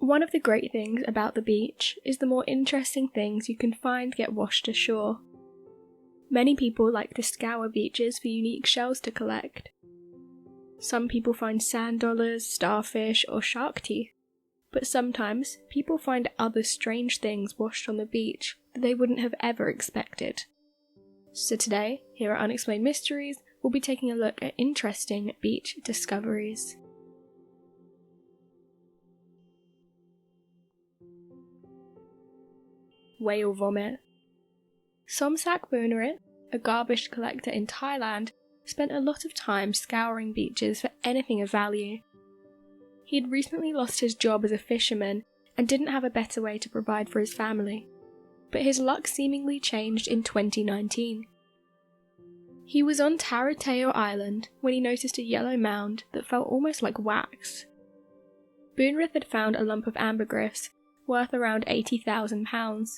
One of the great things about the beach is the more interesting things you can find get washed ashore. Many people like to scour beaches for unique shells to collect. Some people find sand dollars, starfish, or shark teeth, but sometimes people find other strange things washed on the beach that they wouldn't have ever expected. So today, here at Unexplained Mysteries, we'll be taking a look at interesting beach discoveries. Whale vomit. Somsak Bunarit, a garbage collector in Thailand, spent a lot of time scouring beaches for anything of value. He had recently lost his job as a fisherman and didn't have a better way to provide for his family, but his luck seemingly changed in 2019. He was on Tarateo Island when he noticed a yellow mound that felt almost like wax. Bunarit had found a lump of ambergris worth around £80,000.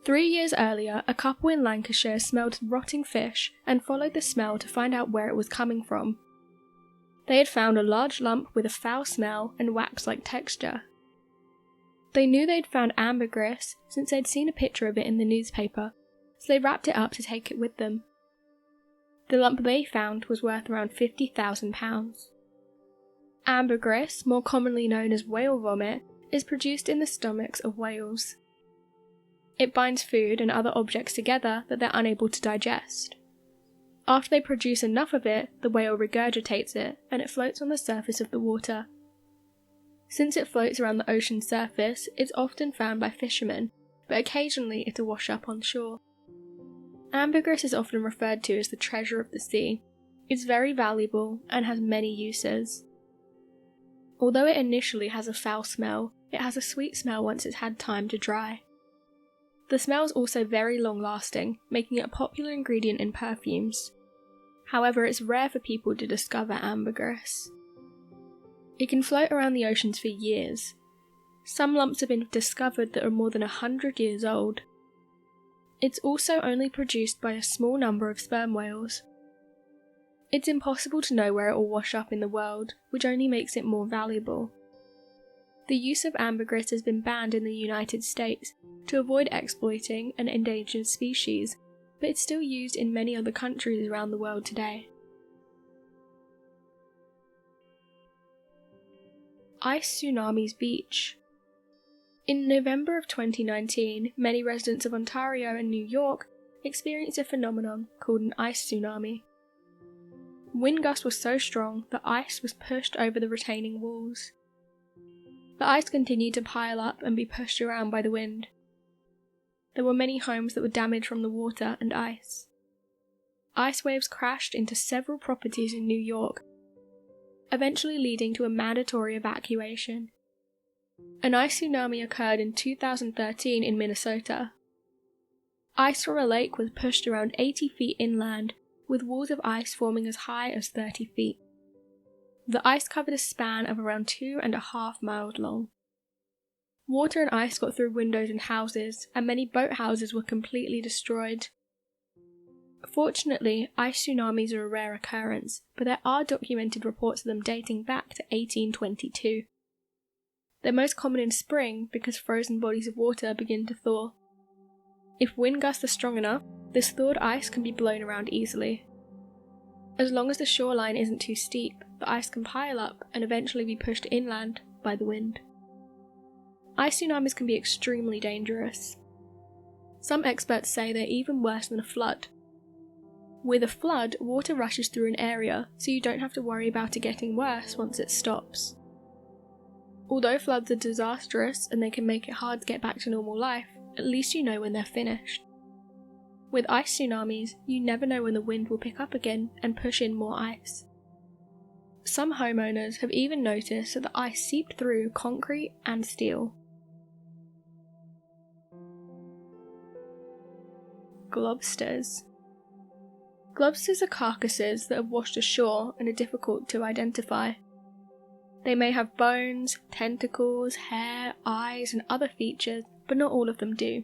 3 years earlier, a couple in Lancashire smelled rotting fish and followed the smell to find out where it was coming from. They had found a large lump with a foul smell and wax-like texture. They knew they'd found ambergris since they'd seen a picture of it in the newspaper, so they wrapped it up to take it with them. The lump they found was worth around £50,000. Ambergris, more commonly known as whale vomit, is produced in the stomachs of whales. It binds food and other objects together that they're unable to digest. After they produce enough of it, the whale regurgitates it and it floats on the surface of the water. Since it floats around the ocean's surface, it's often found by fishermen, but occasionally it'll wash up on shore. Ambergris is often referred to as the treasure of the sea. It's very valuable and has many uses. Although it initially has a foul smell, it has a sweet smell once it's had time to dry. The smell is also very long-lasting, making it a popular ingredient in perfumes. However, it's rare for people to discover ambergris. It can float around the oceans for years. Some lumps have been discovered that are more than 100 years old. It's also only produced by a small number of sperm whales. It's impossible to know where it will wash up in the world, which only makes it more valuable. The use of ambergris has been banned in the United States to avoid exploiting an endangered species, but it's still used in many other countries around the world today. Ice tsunamis beach. In November of 2019, many residents of Ontario and New York experienced a phenomenon called an ice tsunami. Wind gusts were so strong that ice was pushed over the retaining walls. The ice continued to pile up and be pushed around by the wind. There were many homes that were damaged from the water and ice. Ice waves crashed into several properties in New York, eventually leading to a mandatory evacuation. An ice tsunami occurred in 2013 in Minnesota. Ice from a lake was pushed around 80 feet inland, with walls of ice forming as high as 30 feet. The ice covered a span of around 2.5 miles long. Water and ice got through windows and houses, and many boathouses were completely destroyed. Fortunately, ice tsunamis are a rare occurrence, but there are documented reports of them dating back to 1822. They're most common in spring because frozen bodies of water begin to thaw. If wind gusts are strong enough, this thawed ice can be blown around easily. As long as the shoreline isn't too steep, the ice can pile up and eventually be pushed inland by the wind. Ice tsunamis can be extremely dangerous. Some experts say they're even worse than a flood. With a flood, water rushes through an area, so you don't have to worry about it getting worse once it stops. Although floods are disastrous and they can make it hard to get back to normal life, at least you know when they're finished. With ice tsunamis, you never know when the wind will pick up again and push in more ice. Some homeowners have even noticed that the ice seeped through concrete and steel. Globsters. Globsters are carcasses that have washed ashore and are difficult to identify. They may have bones, tentacles, hair, eyes, and other features, but not all of them do.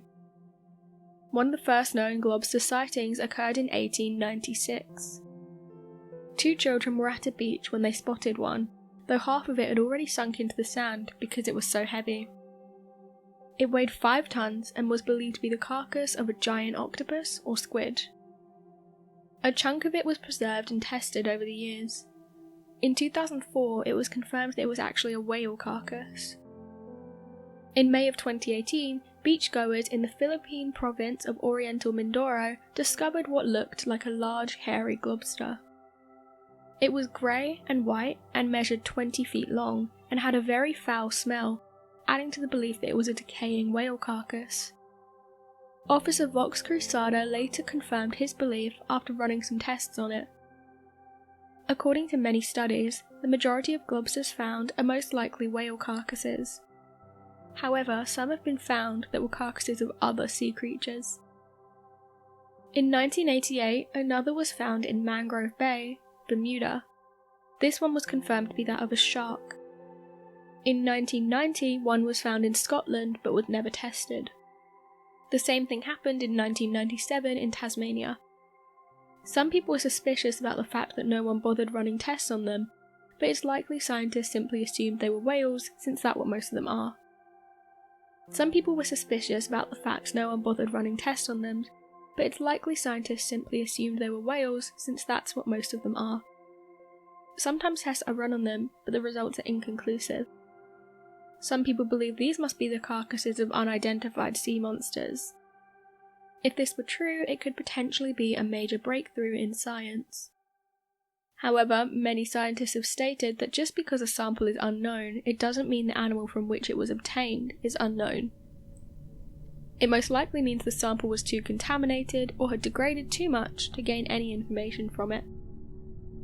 One of the first known globster sightings occurred in 1896. 2 children were at a beach when they spotted one, though half of it had already sunk into the sand because it was so heavy. It weighed 5 tons and was believed to be the carcass of a giant octopus or squid. A chunk of it was preserved and tested over the years. In 2004, it was confirmed that it was actually a whale carcass. In May of 2018, beachgoers in the Philippine province of Oriental Mindoro discovered what looked like a large hairy lobster. It was grey and white and measured 20 feet long and had a very foul smell, adding to the belief that it was a decaying whale carcass. Officer Vox Cruzada later confirmed his belief after running some tests on it. According to many studies, the majority of lobsters found are most likely whale carcasses. However, some have been found that were carcasses of other sea creatures. In 1988, another was found in Mangrove Bay, Bermuda. This one was confirmed to be that of a shark. In 1990, one was found in Scotland but was never tested. The same thing happened in 1997 in Tasmania. Some people were suspicious about the fact that no one bothered running tests on them, but it's likely scientists simply assumed they were whales since that's what most of them are. Some people were suspicious about the fact no one bothered running tests on them, but it's likely scientists simply assumed they were whales since that's what most of them are. Sometimes tests are run on them, but the results are inconclusive. Some people believe these must be the carcasses of unidentified sea monsters. If this were true, it could potentially be a major breakthrough in science. However, many scientists have stated that just because a sample is unknown, it doesn't mean the animal from which it was obtained is unknown. It most likely means the sample was too contaminated or had degraded too much to gain any information from it.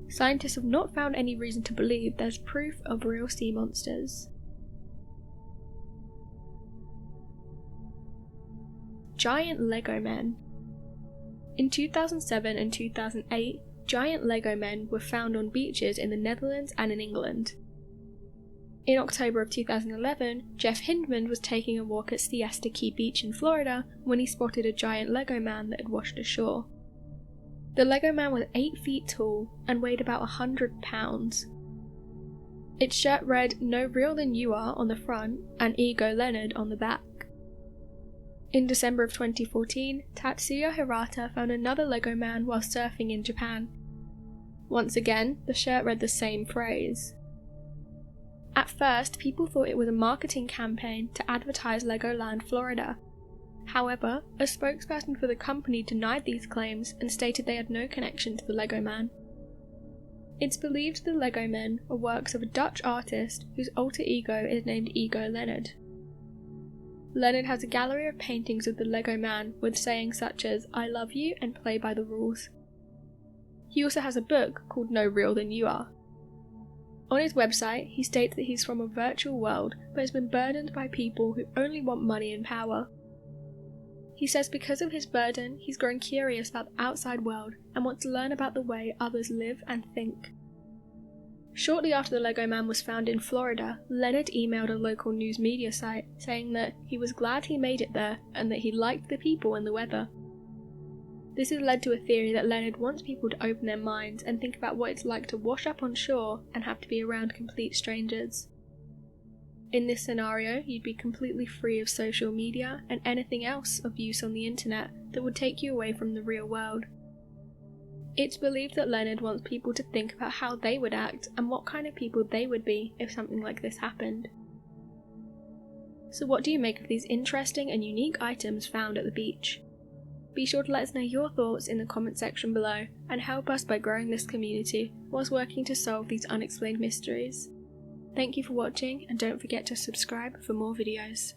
Scientists have not found any reason to believe there's proof of real sea monsters. Giant Lego men. In 2007 and 2008, giant Lego men were found on beaches in the Netherlands and in England. In October of 2011, Jeff Hindman was taking a walk at Siesta Key Beach in Florida when he spotted a giant Lego man that had washed ashore. The Lego man was 8 feet tall and weighed about 100 pounds. Its shirt read "No Real Than You Are" on the front and "Ego Leonard" on the back. In December of 2014, Tatsuya Hirata found another Lego man while surfing in Japan. Once again, the shirt read the same phrase. At first, people thought it was a marketing campaign to advertise Legoland Florida. However, a spokesperson for the company denied these claims and stated they had no connection to the Lego man. It's believed the Lego men are works of a Dutch artist whose alter ego is named Ego Leonard. Leonard has a gallery of paintings of the Lego man with sayings such as "I love you" and "Play by the rules." He also has a book called "No Real Than You Are." On his website, he states that he's from a virtual world but has been burdened by people who only want money and power. He says because of his burden, he's grown curious about the outside world and wants to learn about the way others live and think. Shortly after the Lego man was found in Florida, Leonard emailed a local news media site saying that he was glad he made it there and that he liked the people and the weather. This has led to a theory that Leonard wants people to open their minds and think about what it's like to wash up on shore and have to be around complete strangers. In this scenario, you'd be completely free of social media and anything else of use on the internet that would take you away from the real world. It's believed that Leonard wants people to think about how they would act and what kind of people they would be if something like this happened. So what do you make of these interesting and unique items found at the beach? Be sure to let us know your thoughts in the comment section below and help us by growing this community whilst working to solve these unexplained mysteries. Thank you for watching and don't forget to subscribe for more videos.